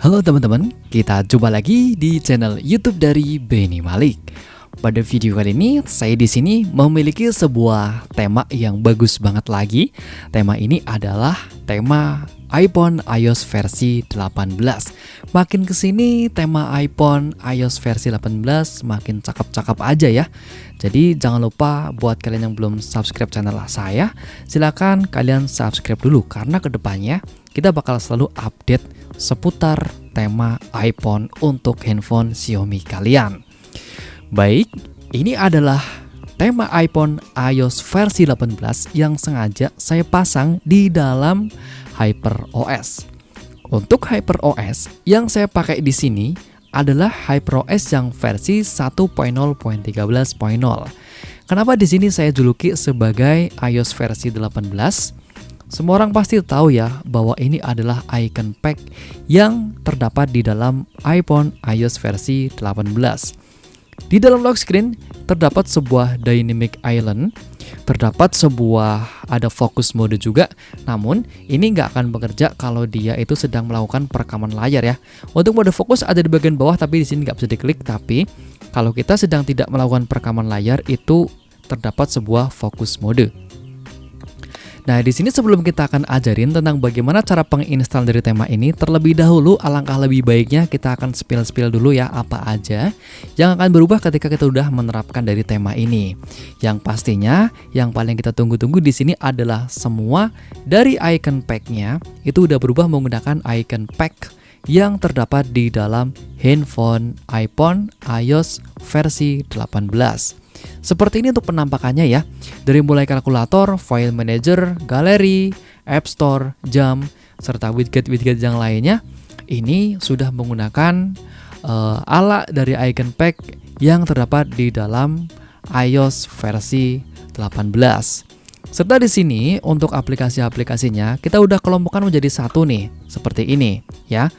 Halo teman-teman, kita jumpa lagi di channel YouTube dari Benny Malik. Pada video kali ini, saya di sini memiliki sebuah tema yang bagus banget lagi. Tema ini adalah tema iPhone iOS versi 18. Makin kesini tema iPhone iOS versi 18 makin cakep-cakep aja ya. Jadi jangan lupa buat kalian yang belum subscribe channel saya, silakan kalian subscribe dulu karena kedepannya kita bakal selalu update seputar tema iPhone untuk handphone Xiaomi kalian. Baik, ini adalah tema iPhone iOS versi 18 yang sengaja saya pasang di dalam HyperOS. Untuk HyperOS yang saya pakai di sini adalah HyperOS yang versi 1.0.13.0. Kenapa di sini saya juluki sebagai iOS versi 18? Semua orang pasti tahu ya bahwa ini adalah icon pack yang terdapat di dalam iPhone iOS versi 18. Di dalam lock screen terdapat sebuah dynamic island, terdapat sebuah ada focus mode juga. Namun ini nggak akan bekerja kalau dia itu sedang melakukan perekaman layar ya. Untuk mode fokus ada di bagian bawah tapi di sini nggak bisa diklik. Tapi kalau kita sedang tidak melakukan perekaman layar itu terdapat sebuah focus mode. Nah, di sini sebelum kita akan ajarin tentang bagaimana cara penginstal dari tema ini, terlebih dahulu alangkah lebih baiknya kita akan spill dulu ya apa aja yang akan berubah ketika kita udah menerapkan dari tema ini. Yang pastinya yang paling kita tunggu-tunggu di sini adalah semua dari icon pack-nya itu udah berubah menggunakan icon pack yang terdapat di dalam handphone iPhone iOS versi 18. Seperti ini untuk penampakannya ya. Dari mulai kalkulator, file manager, galeri, app store, jam, serta widget-widget yang lainnya, ini sudah menggunakan ala dari icon pack yang terdapat di dalam iOS versi 18. Serta di sini untuk aplikasi-aplikasinya kita udah kelompokkan menjadi satu nih, seperti ini ya.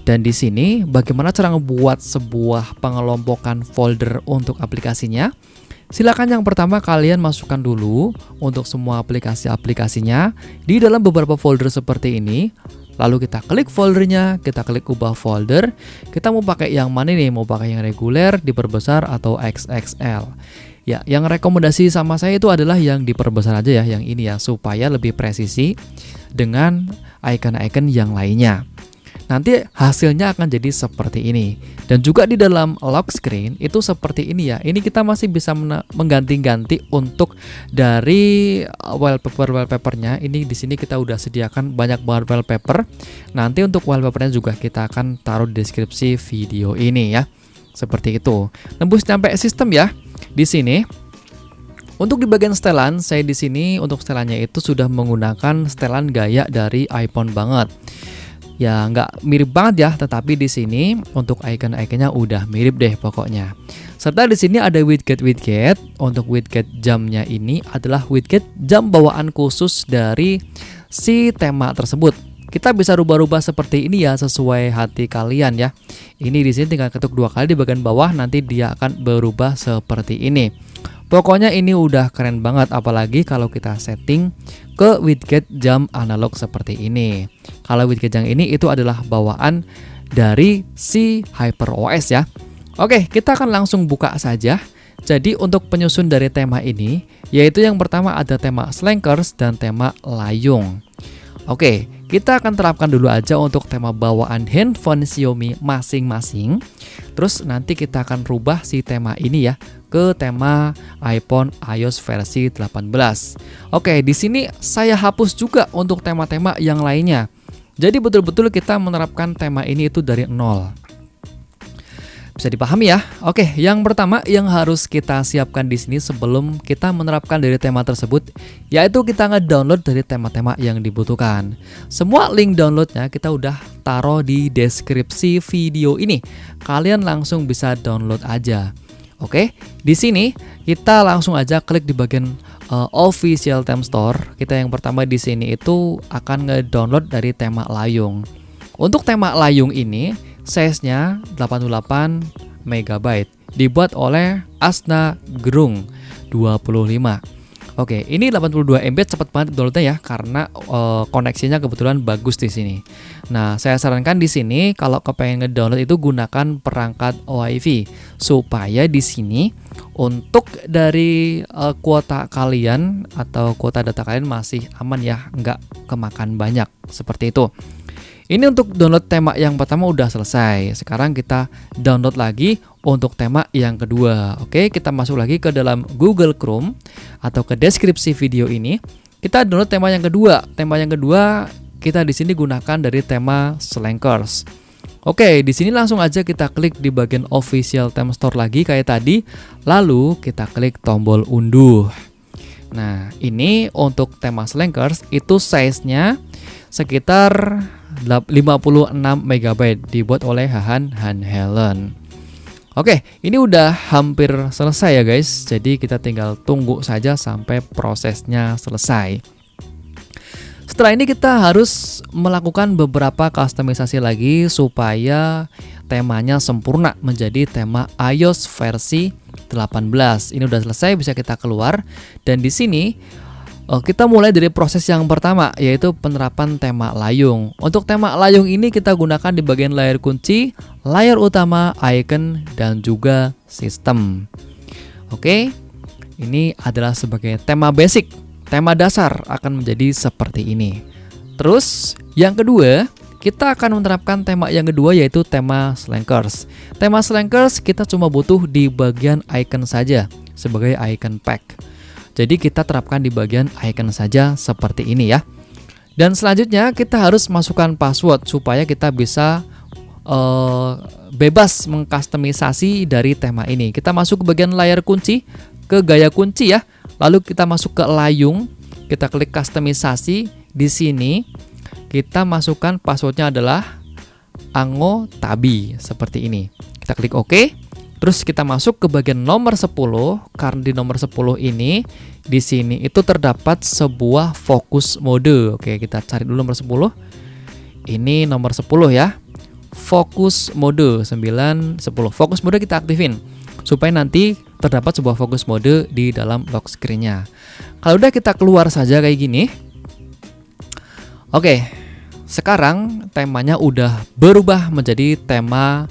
Dan di sini bagaimana cara ngebuat sebuah pengelompokan folder untuk aplikasinya? Silakan yang pertama kalian masukkan dulu untuk semua aplikasi-aplikasinya di dalam beberapa folder seperti ini. Lalu kita klik foldernya, kita klik ubah folder. Kita mau pakai yang mana nih? Mau pakai yang reguler, diperbesar atau XXL? Ya, yang rekomendasi sama saya itu adalah yang diperbesar aja ya, yang ini ya, supaya lebih presisi dengan icon-icon yang lainnya. Nanti hasilnya akan jadi seperti ini. Dan juga di dalam lock screen itu seperti ini ya. Ini kita masih bisa mengganti-ganti untuk dari wallpaper-wallpapernya. Ini di sini kita udah sediakan banyak banget wallpaper. Nanti untuk wallpapernya juga kita akan taruh di deskripsi video ini ya. Seperti itu. Nembus sampai sistem ya. Di sini untuk di bagian setelan, saya di sini untuk setelannya itu sudah menggunakan setelan gaya dari iPhone banget. Ya nggak mirip banget ya, tetapi di sini untuk icon-iconnya udah mirip deh pokoknya. Serta di sini ada widget-widget. Untuk widget jamnya ini adalah widget jam bawaan khusus dari si tema tersebut. Kita bisa rubah-rubah seperti ini ya sesuai hati kalian ya. Ini di sini tinggal ketuk 2 kali di bagian bawah, nanti dia akan berubah seperti ini. Pokoknya ini udah keren banget, apalagi kalau kita setting ke widget jam analog seperti ini. Kalau widget yang ini itu adalah bawaan dari si HyperOS ya. Oke, kita akan langsung buka saja. Jadi untuk penyusun dari tema ini, yaitu yang pertama ada tema Slankers dan tema Layung. Oke, kita akan terapkan dulu aja untuk tema bawaan handphone Xiaomi masing-masing. Terus nanti kita akan rubah si tema ini ya ke tema iPhone iOS versi 18. Oke, di sini saya hapus juga untuk tema-tema yang lainnya. Jadi betul-betul kita menerapkan tema ini itu dari nol. Bisa dipahami ya? Oke, yang pertama yang harus kita siapkan di sini sebelum kita menerapkan dari tema tersebut, yaitu kita nge-download dari tema-tema yang dibutuhkan. Semua link downloadnya kita udah taruh di deskripsi video ini. Kalian langsung bisa download aja. Oke, di sini kita langsung aja klik di bagian official theme store. Kita yang pertama di sini itu akan nge-download dari tema Layung. Untuk tema Layung ini size-nya 88 MB, dibuat oleh Asna Grung 25. Oke, ini 82 MB cepat banget downloadnya ya karena koneksinya kebetulan bagus di sini. Nah, saya sarankan di sini kalau kepengen ngedownload itu gunakan perangkat WiFi supaya di sini untuk dari kuota kalian atau kuota data kalian masih aman ya, nggak kemakan banyak seperti itu. Ini untuk download tema yang pertama udah selesai. Sekarang kita download lagi untuk tema yang kedua. Oke, kita masuk lagi ke dalam Google Chrome atau ke deskripsi video ini. Kita download tema yang kedua. Tema yang kedua kita di sini gunakan dari tema Slankers. Oke, di sini langsung aja kita klik di bagian official theme store lagi kayak tadi. Lalu kita klik tombol unduh. Nah, ini untuk tema Slankers itu size-nya sekitar 56 MB dibuat oleh Han Helen. Oke, ini udah hampir selesai ya guys. Jadi kita tinggal tunggu saja sampai prosesnya selesai. Setelah ini kita harus melakukan beberapa kustomisasi lagi supaya temanya sempurna menjadi tema iOS versi 18. Ini udah selesai, bisa kita keluar dan di sini kita mulai dari proses yang pertama, yaitu penerapan tema layung. Untuk tema layung ini kita gunakan di bagian layar kunci, layar utama, icon, dan juga sistem. Oke, ini adalah sebagai tema basic, tema dasar akan menjadi seperti ini. Terus, yang kedua, kita akan menerapkan tema yang kedua yaitu tema Slankers. Tema Slankers kita cuma butuh di bagian icon saja, sebagai icon pack. Jadi kita terapkan di bagian icon saja seperti ini ya. Dan selanjutnya kita harus masukkan password supaya kita bisa bebas mengkustomisasi dari tema ini. Kita masuk ke bagian layar kunci, ke gaya kunci ya. Lalu kita masuk ke layung, kita klik kustomisasi. Di sini kita masukkan passwordnya adalah Ango Tabi seperti ini. Kita klik OK. Terus kita masuk ke bagian nomor 10, karena di nomor 10 ini di sini itu terdapat sebuah fokus mode. Oke, kita cari dulu nomor 10. Ini nomor 10 ya. Fokus mode 9, 10. Fokus mode kita aktifin supaya nanti terdapat sebuah fokus mode di dalam lock screen-nya. Kalau udah kita keluar saja kayak gini. Oke. Sekarang temanya udah berubah menjadi tema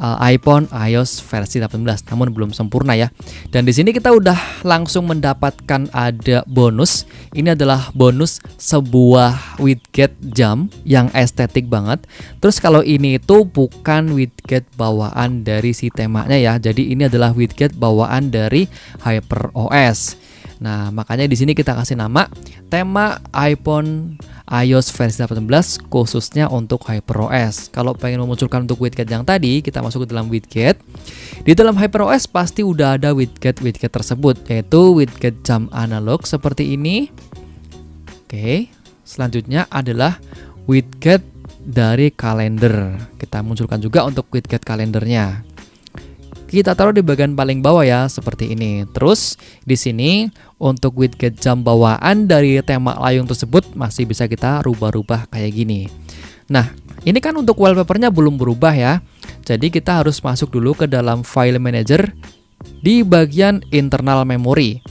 iPhone iOS versi 18, namun belum sempurna ya. Dan di sini kita udah langsung mendapatkan ada bonus. Ini adalah bonus sebuah widget jam yang estetik banget. Terus kalau ini itu bukan widget bawaan dari si temanya ya. Jadi ini adalah widget bawaan dari HyperOS. Nah, makanya di sini kita kasih nama tema iPhone iOS versi 18 khususnya untuk HyperOS. Kalau pengen memunculkan untuk widget yang tadi, kita masuk ke dalam widget. Di dalam HyperOS pasti udah ada widget-widget tersebut, yaitu widget jam analog seperti ini. Oke, selanjutnya adalah widget dari kalender. Kita munculkan juga untuk widget kalendernya. Kita taruh di bagian paling bawah ya, seperti ini. Terus di sini untuk widget jam bawaan dari tema layung tersebut masih bisa kita rubah-rubah kayak gini. Nah, ini kan untuk wallpapernya belum berubah ya. Jadi kita harus masuk dulu ke dalam file manager di bagian internal memory.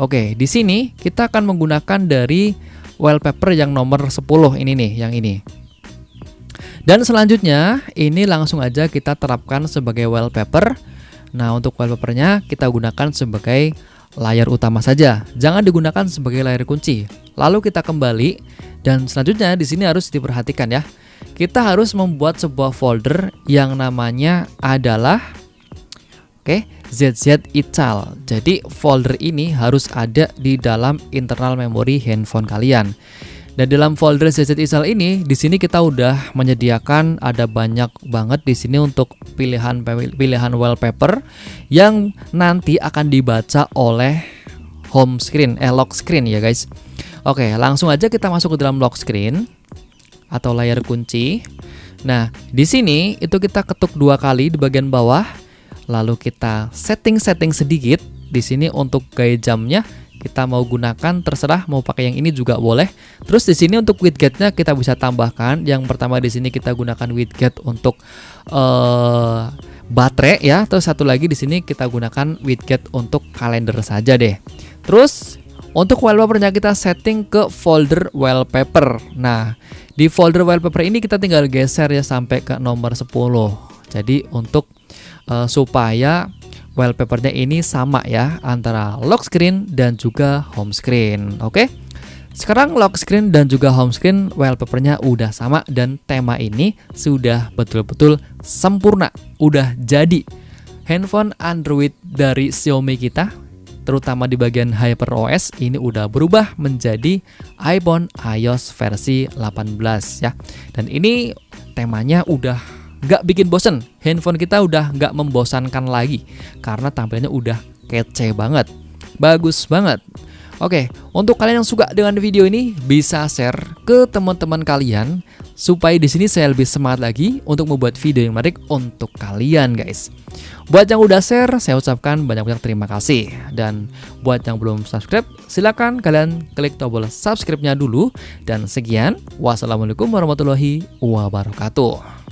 Oke, di sini kita akan menggunakan dari wallpaper yang nomor 10 ini nih, yang ini. Dan selanjutnya ini langsung aja kita terapkan sebagai wallpaper. Nah, untuk wallpapernya kita gunakan sebagai layar utama saja. Jangan digunakan sebagai layar kunci. Lalu kita kembali dan selanjutnya di sini harus diperhatikan ya. Kita harus membuat sebuah folder yang namanya adalah ZZ Ical. Jadi folder ini harus ada di dalam internal memory handphone kalian. Dan dalam folder ZZ Ical ini, di sini kita udah menyediakan ada banyak banget di sini untuk pilihan wallpaper yang nanti akan dibaca oleh home screen, lock screen ya guys. Oke, langsung aja kita masuk ke dalam lock screen atau layar kunci. Nah, di sini itu kita ketuk 2 kali di bagian bawah, lalu kita setting sedikit. Di sini untuk gaya jamnya kita mau gunakan terserah, mau pakai yang ini juga boleh. Terus di sini untuk widgetnya kita bisa tambahkan. Yang pertama di sini kita gunakan widget untuk baterai ya. Terus satu lagi di sini kita gunakan widget untuk kalender saja deh. Terus Untuk wallpapernya kita setting ke folder wallpaper. Nah, di folder wallpaper ini kita tinggal geser ya sampai ke nomor 10. Jadi untuk supaya wallpapernya ini sama ya antara lock screen dan juga home screen. Oke. Sekarang lock screen dan juga home screen wallpapernya udah sama dan tema ini sudah betul-betul sempurna. Udah jadi handphone Android dari Xiaomi kita, terutama di bagian HyperOS ini udah berubah menjadi iPhone iOS versi 18 ya. Dan ini temanya udah nggak bikin bosen. Handphone kita udah nggak membosankan lagi karena tampilannya udah kece banget, bagus banget. Oke, untuk kalian yang suka dengan video ini bisa share ke teman-teman kalian supaya di sini saya lebih semangat lagi untuk membuat video yang menarik untuk kalian guys. Buat yang udah share, saya ucapkan banyak-banyak terima kasih. Dan buat yang belum subscribe, silakan kalian klik tombol subscribe-nya dulu. Dan sekian, wassalamualaikum warahmatullahi wabarakatuh.